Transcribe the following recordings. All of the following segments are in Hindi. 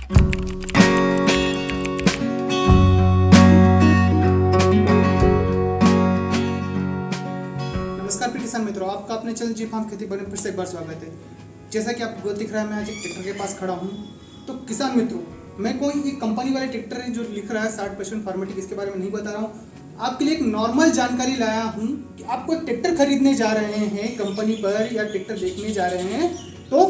नमस्कार किसान मित्रों, आपका अपने चैनल जी फार्म खेती बाड़ी में फिर से एक बार स्वागत है। जैसा कि आपको दिख रहा है, मैं आज एक ट्रैक्टर के पास खड़ा हूँ। तो किसान मित्रों, मैं कोई एक कंपनी वाले ट्रैक्टर है जो लिख रहा है 60% फार्मेटिक, इसके बारे में नहीं बता रहा हूँ। आपके लिए एक नॉर्मल जानकारी लाया हूँ कि आप कोई ट्रैक्टर खरीदने जा रहे हैं कंपनी पर या ट्रैक्टर देखने जा रहे हैं तो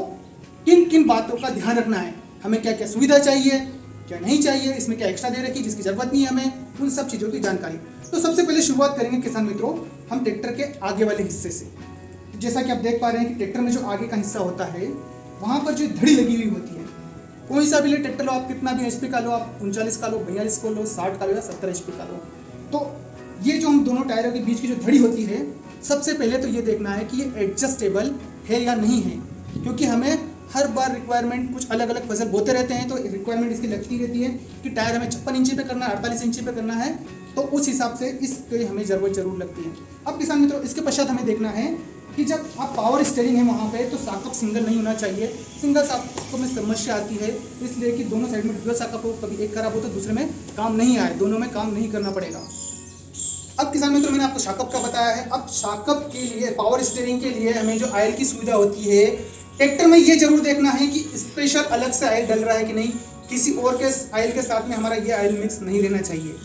किन किन बातों का ध्यान रखना है, हमें क्या क्या सुविधा चाहिए, क्या नहीं चाहिए, इसमें क्या एक्स्ट्रा दे रखी जिसकी जरूरत नहीं है हमें, उन सब चीज़ों की जानकारी। तो सबसे पहले शुरुआत करेंगे किसान मित्रों हम ट्रैक्टर के आगे वाले हिस्से से। जैसा कि आप देख पा रहे हैं कि ट्रैक्टर में जो आगे का हिस्सा होता है वहाँ पर जो धड़ी लगी हुई होती है। कोई सा भी ले ट्रैक्टर लो, आप कितना भी HP का लो, आप 39 का लो, 42 को लो, 60 का लो या 70 HP का लो, तो ये जो हम दोनों टायरों के बीच की जो धड़ी होती है, सबसे पहले तो ये देखना है कि ये एडजस्टेबल है या नहीं है, क्योंकि हमें हर बार रिक्वायरमेंट कुछ अलग अलग फसल बोते रहते हैं। तो रिक्वायरमेंट इसकी लगती रहती है कि टायर हमें 56 इंची पे करना है, 48 इंची पे करना है, तो उस हिसाब से इसकी हमें ज़रूरत जरूर लगती है। अब किसान मित्रों, इसके पश्चात हमें देखना है कि जब आप पावर स्टीयरिंग है वहाँ पे, तो साकअप सिंगल नहीं होना चाहिए। सिंगल साकअप में समस्या आती है, इसलिए कि दोनों साइड में डुअल साकअप हो, कभी एक खराब हो तो दूसरे में काम नहीं आए, दोनों में काम नहीं करना पड़ेगा। अब किसान मित्रों, मैंने आपको साकअप का बताया है। अब साकअप के लिए, पावर स्टीयरिंग के लिए हमें जो ऑयल की सुविधा होती है ट्रैक्टर में, ये जरूर देखना है कि स्पेशल अलग से ऑयल डल रहा है कि नहीं, किसी और के ऑयल के साथ में हमारा ये ऑयल मिक्स नहीं रहना चाहिए।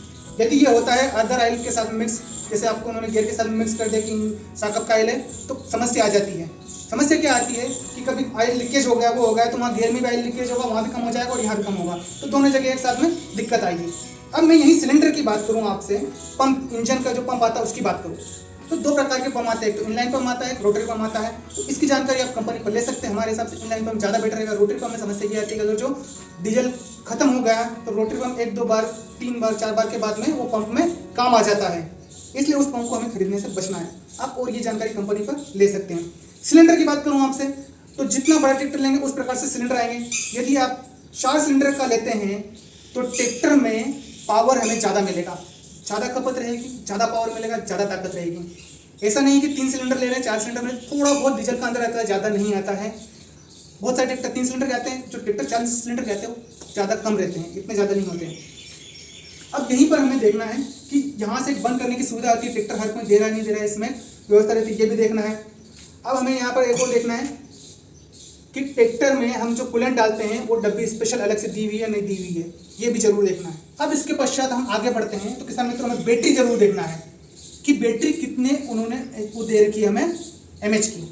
यदि ये होता है अदर ऑयल के साथ मिक्स, जैसे आपको उन्होंने गियर के साथ मिक्स कर दिया कि साकअप का ऑयल है, तो समस्या आ जाती है। समस्या क्या आती है कि कभी ऑयल लीकेज हो गया, वो हो गया, तो वहाँ गियर में भी ऑयल लीकेज होगा, वहाँ भी कम हो जाएगा और यहाँ भी कम होगा, तो दोनों जगह एक साथ में दिक्कत आएगी। अब मैं यही सिलेंडर की बात करूँ आपसे, पंप, इंजन का जो पंप आता है उसकी बात करूँ, तो दो प्रकार के पंप आते हैं, एक तो इनलाइन पंप आता है, एक रोटरी पंप आता है। तो इसकी जानकारी आप कंपनी पर ले सकते हैं। हमारे हिसाब से इनलाइन पंप ज़्यादा बेटर रहेगा। रोटरी पंप में समस्या ये आती है कि अगर जो डीजल खत्म हो गया तो रोटरी पंप 1-2 बार, 3 बार, 4 बार के बाद में वो पंप में काम आ जाता है, इसलिए उस पंप को हमें खरीदने से बचना है। आप और ये जानकारी कंपनी पर ले सकते हैं। सिलेंडर की बात करूँ आपसे, तो जितना बड़ा ट्रैक्टर लेंगे उस प्रकार से सिलेंडर आएंगे। यदि आप 4 सिलेंडर का लेते हैं तो ट्रैक्टर में पावर हमें ज़्यादा मिलेगा, ज़्यादा खपत रहेगी, ज़्यादा पावर मिलेगा, ज़्यादा ताकत रहेगी। ऐसा नहीं कि 3 सिलेंडर ले रहे हैं, 4 सिलेंडर में थोड़ा बहुत डीजल का अंदर आता है, ज़्यादा नहीं आता है। बहुत सारे ट्रैक्टर 3 सिलेंडर कहते हैं, जो ट्रैक्टर 40 सिलेंडर कहते हैं वो ज़्यादा कम रहते हैं, इतने ज़्यादा नहीं होते हैं। अब यहीं पर हमें देखना है कि यहाँ से बंद करने की सुविधा आती है, ट्रैक्टर हर कोई दे रहा है नहीं दे रहा है, इसमें व्यवस्था रहती है, ये भी देखना है। अब हमें यहाँ पर एक और देखना है कि ट्रैक्टर में हम जो कूलेंट डालते हैं वो डब्बी स्पेशल अलग से दी हुई है नहीं दी हुई है, ये भी जरूर देखना है। अब इसके पश्चात हम आगे बढ़ते हैं, तो किसान मित्रों हमें बैटरी जरूर देखना है कि बैटरी कितने उन्होंने वो दे रखी है हमें MH की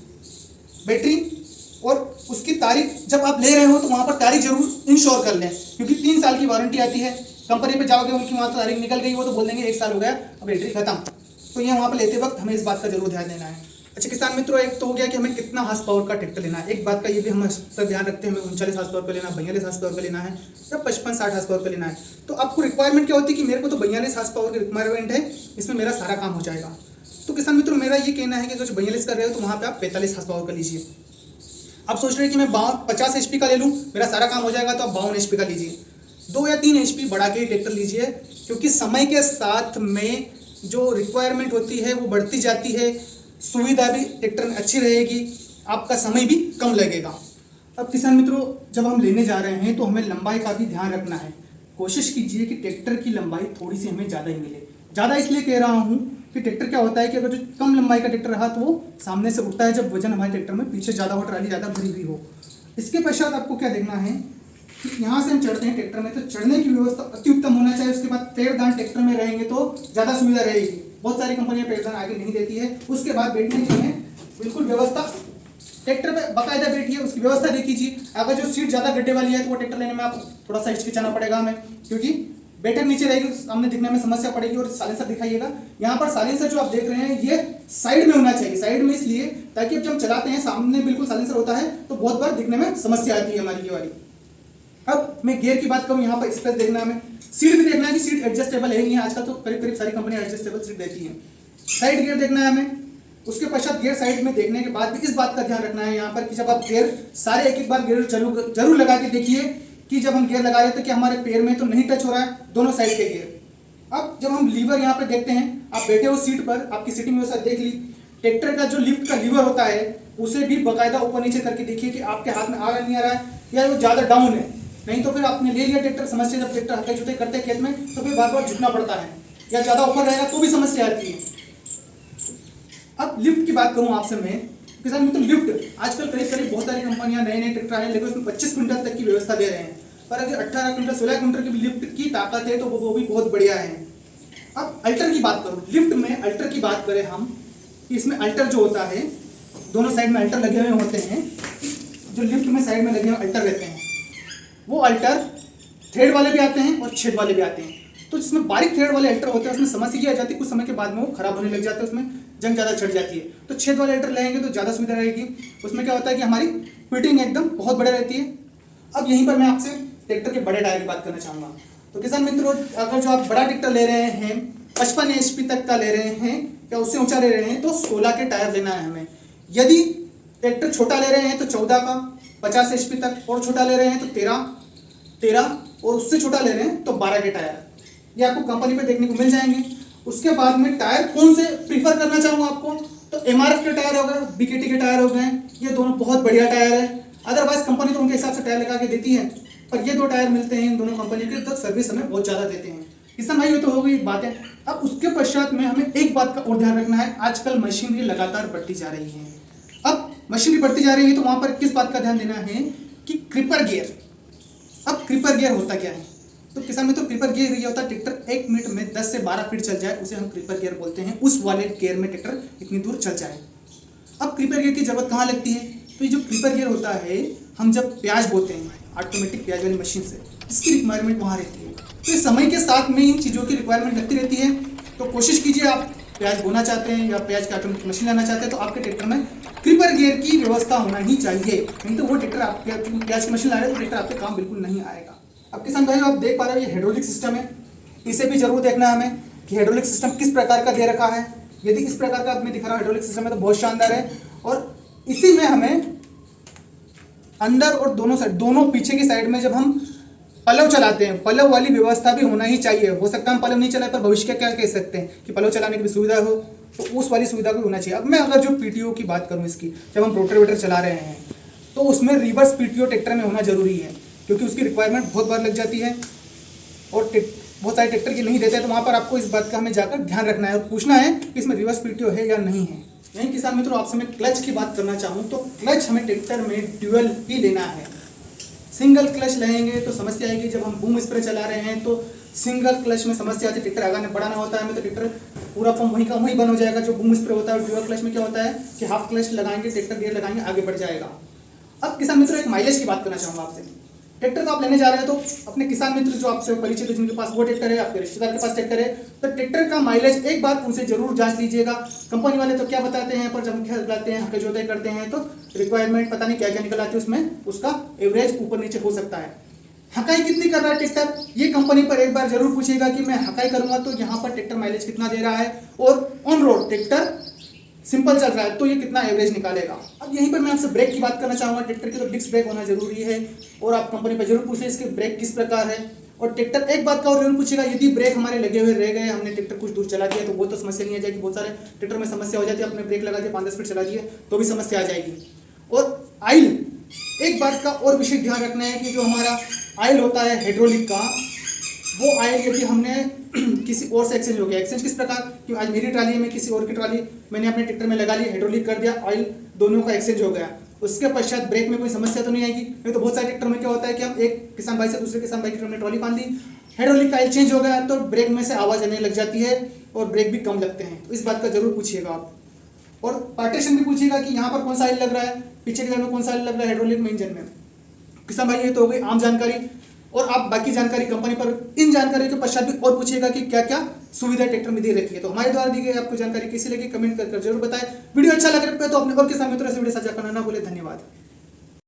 बैटरी, और उसकी तारीख जब आप ले रहे हो तो वहाँ पर तारीख जरूर इंश्योर कर लें, क्योंकि 3 साल की वारंटी आती है। कंपनी पे जाओगे, उनकी वहाँ तारीख निकल गई, वो तो बोल देंगे 1 साल हो गया, अब बैटरी खत्म। तो ये वहाँ पर लेते वक्त हमें इस बात का जरूर ध्यान देना है। अच्छा किसान मित्रों, एक तो हो गया कि हमें कितना हार्स पावर का ट्रैक्टर लेना है। एक बात का ये भी हम सब ध्यान रखते हैं, हमें 39 हार्स पावर का लेना है, 42 हार्स पावर का लेना है या 55-60 हार्स पावर का लेना है। तो आपको रिक्वायरमेंट क्या होती है कि मेरे को तो 42 हार्स पावर की रिक्वायरमेंट है, इसमें मेरा सारा काम हो जाएगा। तो किसान मित्रों मेरा ये कहना है कि अगर 42 कर रहे हो तो वहाँ पर आप 45 हार्स पावर का लीजिए। आप सोच रहे हैं कि मैं 50 HP का ले लूँ, मेरा सारा काम हो जाएगा, तो आप 52 HP का लीजिए। 2 या 3 HP बढ़ा के ट्रैक्टर लीजिए, क्योंकि समय के साथ में जो रिक्वायरमेंट होती है वो बढ़ती जाती है, सुविधा भी ट्रैक्टर में अच्छी रहेगी, आपका समय भी कम लगेगा। अब किसान मित्रों, जब हम लेने जा रहे हैं तो हमें लंबाई का भी ध्यान रखना है। कोशिश कीजिए कि ट्रैक्टर की लंबाई थोड़ी सी हमें ज़्यादा ही मिले। ज़्यादा इसलिए कह रहा हूँ कि ट्रैक्टर क्या होता है कि अगर जो कम लंबाई का ट्रैक्टर रहा तो वो सामने से उठता है जब वजन हमारे ट्रैक्टर में पीछे ज़्यादा हो, ट्राली ज़्यादा भरी हुई हो। इसके पश्चात आपको क्या देखना है कि यहाँ से हम चढ़ते हैं ट्रैक्टर में, तो चढ़ने की व्यवस्था अति उत्तम होना चाहिए। उसके बाद पैरदान ट्रैक्टर में रहेंगे तो ज़्यादा सुविधा रहेगी। बहुत सारी कंपनियां पैरदान आगे नहीं देती है। उसके बाद बैठने की हमें बिल्कुल व्यवस्था, ट्रैक्टर पे बाकायदा बैठिए, उसकी व्यवस्था देख कीजिए। अगर जो सीट ज़्यादा गड्ढे वाली है तो वो ट्रैक्टर लेने में आपको थोड़ा सा हिचकिचाना पड़ेगा हमें, क्योंकि बैठक नीचे रहेगी तो सामने दिखने में समस्या पड़ेगी। और साइलेंसर दिखाइएगा, यहाँ पर साइलेंसर जो आप देख रहे हैं ये साइड में होना चाहिए। साइड में इसलिए ताकि जब हम चलाते हैं सामने बिल्कुल साइलेंसर होता है तो बहुत बार दिखने में समस्या आती है हमारी ये वाली। अब मैं गियर की बात करूँ, यहाँ पर स्पेस देखना है हमें, सीट भी देखना है कि सीट एडजस्टेबल है। आजकल तो करीब करीब सारी कंपनियां एडजस्टेबल सीट देती हैं। साइड गियर देखना है हमें। उसके पश्चात गियर साइड में देखने के बाद भी इस बात का ध्यान रखना है यहाँ पर कि जब आप गियर सारे एक बार गियर जरूर लगा के देखिए कि जब हम गियर लगा रहे थे कि हमारे पैर में तो नहीं टच हो रहा है दोनों साइड के गियर। अब जब हम लीवर यहाँ पर देखते हैं, आप बैठे हो सीट पर, आपकी सीटिंग व्यवस्था देख ली, ट्रैक्टर का जो लिफ्ट का लीवर होता है उसे भी बाकायदा ऊपर नीचे करके देखिए कि आपके हाथ में आ रहा नहीं आ रहा है या वो ज़्यादा डाउन है। नहीं तो फिर आपने ले लिया ट्रैक्टर, समस्या जब ट्रैक्टर हटाई जुताई करते हैं खेत में तो फिर बार बार झुकना पड़ता है, या ज़्यादा ऊपर रहेगा तो भी समस्या आती है। अब लिफ्ट की बात करूँ आपसे मैं किसान मित्र, लिफ्ट आजकल करीब करीब बहुत सारी कंपनियां नए नए ट्रैक्टर आए हैं, लेकिन उसमें 25 क्विंटल तक की व्यवस्था दे रहे हैं, पर अगर 18 क्विंटल 16 क्विंटल की भी लिफ्ट की ताकत है तो वो भी बहुत बढ़िया है। अब अल्टर की बात करूँ, लिफ्ट में अल्टर की बात करें हम, कि इसमें अल्टर जो होता है, दोनों साइड में अल्टर लगे हुए होते हैं, जो लिफ्ट में साइड में लगे हुए अल्टर रहते हैं, वो अल्टर थ्रेड वाले भी आते हैं और छेद वाले भी आते हैं। तो जिसमें बारीक थ्रेड वाले अल्टर होते हैं उसमें समस्या ये आ जाती है, कुछ समय के बाद में वो खराब होने लग जाते हैं, उसमें जंग ज़्यादा चढ़ जाती है। तो छेद वाले अल्टर लेंगे तो ज़्यादा सुविधा रहेगी, उसमें क्या होता है कि हमारी फिटिंग एकदम बहुत बढ़िया रहती है। अब यहीं पर मैं आपसे ट्रैक्टर के बड़े टायर की बात करना चाहूँगा। तो किसान मित्रों, अगर जो आप बड़ा ट्रैक्टर ले रहे हैं 55 HP तक का ले रहे हैं या उससे ऊंचा ले रहे हैं तो 16 के टायर लेना है हमें। यदि ट्रैक्टर छोटा ले रहे हैं तो 14 का 50 HP तक, और छोटा ले रहे हैं तो 13 और उससे छोटा ले रहे हैं तो 12 के टायर, ये आपको कंपनी पे देखने को मिल जाएंगे। उसके बाद में टायर कौन से प्रीफर करना चाहूँगा आपको, तो MRF के टायर हो गए, BKT के टायर हो गए, ये दोनों बहुत बढ़िया टायर है। अदरवाइज कंपनी तो उनके हिसाब से टायर लगा के देती है, पर ये दो टायर मिलते हैं इन दोनों कंपनी के, तो सर्विस हमें बहुत ज़्यादा देते हैं। किसान भाई, ये तो हो गई बात है। अब उसके पश्चात में हमें एक बात का और ध्यान रखना है, आजकल मशीनरी लगातार बढ़ती जा रही है। अब मशीनरी बढ़ती जा रही है तो वहाँ पर किस बात का ध्यान देना है कि क्रीपर गियर। अब क्रीपर गियर होता क्या है, तो किसान में तो क्रीपर गियर ये होता है, ट्रैक्टर 1 मिनट में 10 से 12 फीट चल जाए उसे हम क्रीपर गियर बोलते हैं, उस वाले गियर में ट्रैक्टर इतनी दूर चल जाए। अब क्रीपर गियर की जरूरत कहाँ लगती है, तो ये जो क्रीपर गियर होता है, हम जब प्याज बोते हैं ऑटोमेटिक प्याज वाली मशीन से, इसकी रिक्वायरमेंट वहाँ रहती है। तो इस समय के साथ में इन चीज़ों की रिक्वायरमेंट लगती रहती है। तो कोशिश कीजिए, आप प्याज बोना चाहते हैं या प्याज की ऑटोमेटिक मशीन लाना चाहते हैं तो आपके ट्रैक्टर में क्रीपर गियर की व्यवस्था होना ही चाहिए, नहीं तो वो ट्रैक्टर आप प्याज की मशीन ला रहे हैं तो ट्रैक्टर आपके काम बिल्कुल नहीं आएगा। अब किसान भाई, आप देख पा रहे हो ये हाइड्रोलिक सिस्टम है, इसे भी जरूर देखना है हमें कि हाइड्रोलिक सिस्टम किस प्रकार का दे रखा है। यदि इस प्रकार का मैं दिखा रहा हूँ हाइड्रोलिक सिस्टम है तो बहुत शानदार है, और इसी में हमें अंदर और दोनों साइड, दोनों पीछे की साइड में जब हम पलव चलाते हैं, पलव वाली व्यवस्था भी होना ही चाहिए। हो सकता है हम पलव नहीं चलाए पर भविष्य का क्या कह सकते हैं कि पलव चलाने की भी सुविधा हो, तो उस वाली सुविधा भी होना चाहिए। अब मैं अगर जो PTO की बात करूँ इसकी, जब हम रोटावेटर चला रहे हैं तो उसमें रिवर्स PTO ट्रैक्टर में होना जरूरी है, क्योंकि उसकी रिक्वायरमेंट बहुत बार लग जाती है और बहुत सारे ट्रैक्टर की नहीं देते हैं, तो वहाँ पर आपको इस बात का हमें जाकर ध्यान रखना है और पूछना है कि इसमें रिवर्स PTO है या नहीं है। यही किसान मित्रों, आपसे मैं क्लच की बात करना चाहूँ तो क्लच हमें ट्रैक्टर में ड्यूअल ही लेना है। सिंगल क्लच लेंगे तो समस्या आएगी, जब हम बूम स्प्रे चला रहे हैं तो सिंगल क्लच में समस्या आती है, ट्रैक्टर आगे बढ़ाना होता है हमें तो ट्रैक्टर पूरा पंप वहीं का वहीं बंद हो जाएगा। जो बूम स्प्रे होता है, ड्यूअल क्लच में क्या होता है कि हाफ क्लच लगाएंगे, ट्रैक्टर गियर लगाएंगे, आगे बढ़ जाएगा। अब किसान मित्रों, एक माइलेज की बात करना चाहूँगा आपसे। ट्रैक्टर तो आप लेने जा रहे हैं तो अपने किसान मित्र जो आपसे परिचित है, जिनके पास वो ट्रैक्टर है, आपके रिश्तेदार के पास ट्रैक्टर है, तो ट्रैक्टर का माइलेज एक बार उनसे जरूर जांच लीजिएगा। कंपनी वाले तो क्या बताते हैं, पर जब हम चलाते हैं, हल्के जोताई करते हैं तो रिक्वायरमेंट पता नहीं क्या क्या निकल आती है उसमें, उसका एवरेज ऊपर नीचे हो सकता है। हकाई कितनी कर रहा है ट्रैक्टर, ये कंपनी पर एक बार जरूर पूछिएगा कि मैं हकाई करूंगा तो यहाँ पर ट्रैक्टर माइलेज कितना दे रहा है, और ऑन रोड ट्रैक्टर सिंपल चल रहा है तो ये कितना एवरेज निकालेगा। अब यहीं पर मैं आपसे ब्रेक की बात करना चाहूँगा। ट्रैक्टर की तो डिस्क ब्रेक होना जरूरी है, और आप कंपनी पर जरूर पूछिए इसके ब्रेक किस प्रकार है। और ट्रैक्टर एक बात का और जरूर पूछिएगा, यदि ब्रेक हमारे लगे हुए रह गए, हमने ट्रैक्टर कुछ दूर चला दिया तो वो तो समस्या नहीं आ जाएगी। बहुत सारे ट्रैक्टर में समस्या हो जाती है, अपने ब्रेक लगा दिया 5-10 फीट चला दिए तो भी समस्या आ जाएगी। और आइल, एक बात का और विशेष ध्यान रखना है कि जो हमारा आइल होता है हाइड्रोलिक का, वो आइल यदि हमने किसी और से एक्सचेंज हो गया, एक्सचेंज किस प्रकार कि आज मेरी ट्राली में किसी और की ट्राली मैंने अपने ट्रैक्टर में लगा ली, हाइड्रोलिक कर दिया, ऑयल दोनों का एक्सचेंज हो गया, उसके पश्चात ब्रेक में कोई समस्या तो नहीं आएगी। नहीं तो बहुत सारे ट्रैक्टर में क्या होता है कि हम एक किसान भाई से दूसरे किसान भाई की ट्रैक्टर में ट्रॉली बांध दी, हाइड्रोलिक का ऑयल चेंज हो गया तो ब्रेक में से आवाज़ आने लग जाती है और ब्रेक भी कम लगते हैं। तो इस बात का जरूर पूछिएगा आप, और पार्टीशन भी पूछिएगा कि यहाँ पर कौन सा ऑयल लग रहा है, पीछे के टायर में कौन सा ऑयल लग रहा है, हाइड्रोलिक में, इंजन में। किसान भाई, ये तो हो गई आम जानकारी, और आप बाकी जानकारी कंपनी पर इन जानकारी के पश्चात भी और पूछिएगा कि क्या क्या सुविधा ट्रैक्टर में दे रखी है। तो हमारे द्वारा दी गई आपको जानकारी कैसी लगी कमेंट कर जरूर बताएं। वीडियो अच्छा लग रहा है तो अपने और किसान मित्रों से वीडियो साझा करना ना भूलें। धन्यवाद।